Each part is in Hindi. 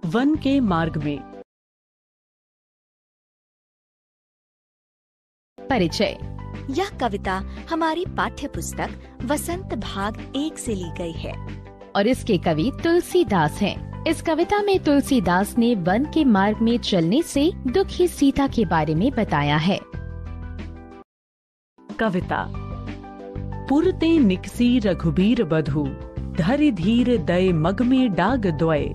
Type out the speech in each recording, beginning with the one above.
वन के मार्ग में। परिचय। यह कविता हमारी पाठ्य पुस्तक वसंत भाग 1 से ली गई है और इसके कवि तुलसीदास हैं। इस कविता में तुलसीदास ने वन के मार्ग में चलने से दुखी सीता के बारे में बताया है। कविता। पुरते निकसी रघुबीर बधु, धरि धीर दय मग में डाग द्वय,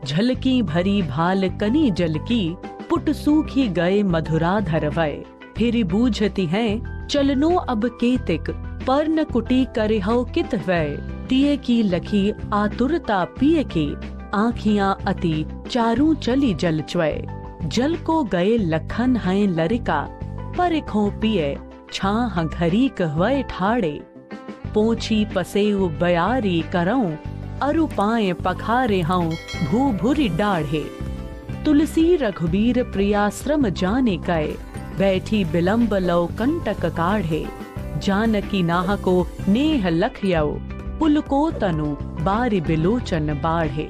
झलकी भरी भाल कनी जल की, पुट सूखी गए मधुरा धरवय। फिर बूझती हैं चलनो अब केतिक, पर न कुटी करे हो कित वय। तिये की लखी आतुरता पिए की, आँखियाँ अति चारू चली जल च्वय। जल को गए लखन हैं लरिका, पर खो पिए छाह घरी कहवय ठाड़े। पोछी पसेउ बयारी करऊं, अरु पाए पखारे हूँ भू भूरि डाढ़े। तुलसी रघुबीर प्रियाश्रम जाने गए, बैठी बिलम्ब लो कंटक काढ़े। जानकी नाह को नेह लखयौ, पुल को तनु बारि बिलोचन बाढ़े।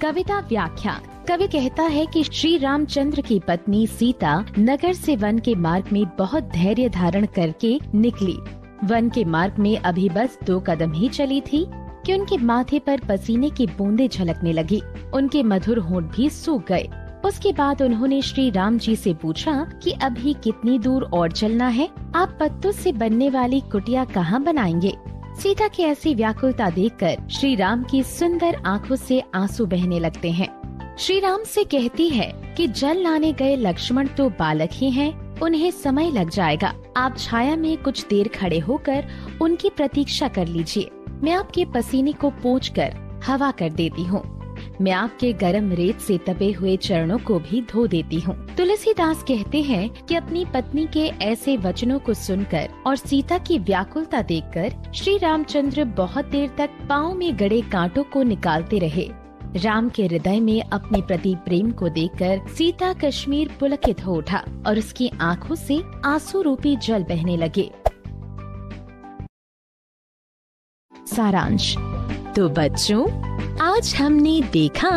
कविता व्याख्या। कवि कहता है कि श्री रामचंद्र की पत्नी सीता नगर से वन के मार्ग में बहुत धैर्य धारण करके निकली। वन के मार्ग में अभी बस 2 कदम ही चली थी कि उनके माथे पर पसीने की बूंदें झलकने लगी। उनके मधुर होंठ भी सूख गए। उसके बाद उन्होंने श्री राम जी से पूछा कि अभी कितनी दूर और चलना है? आप पत्तों से बनने वाली कुटिया कहाँ बनाएंगे? सीता की ऐसी व्याकुलता देखकर श्री राम की सुंदर आंखों से आंसू बहने लगते हैं। श्री राम से कहती है कि जल लाने गए लक्ष्मण तो बालक ही हैं, उन्हें समय लग जाएगा। आप छाया में कुछ देर खड़े होकर उनकी प्रतीक्षा कर लीजिए। मैं आपके पसीने को पोंछकर हवा कर देती हूँ। मैं आपके गर्म रेत से तपे हुए चरणों को भी धो देती हूँ। तुलसीदास कहते हैं कि अपनी पत्नी के ऐसे वचनों को सुनकर और सीता की व्याकुलता देखकर श्री रामचंद्र बहुत देर तक पाँव में गड़े कांटों को निकालते रहे। राम के हृदय में अपने प्रति प्रेम को देखकर सीता कश्मीर पुलकित हो उठा और उसकी आंखों से आंसू रूपी जल बहने लगे। सारांश। तो बच्चों, आज हमने देखा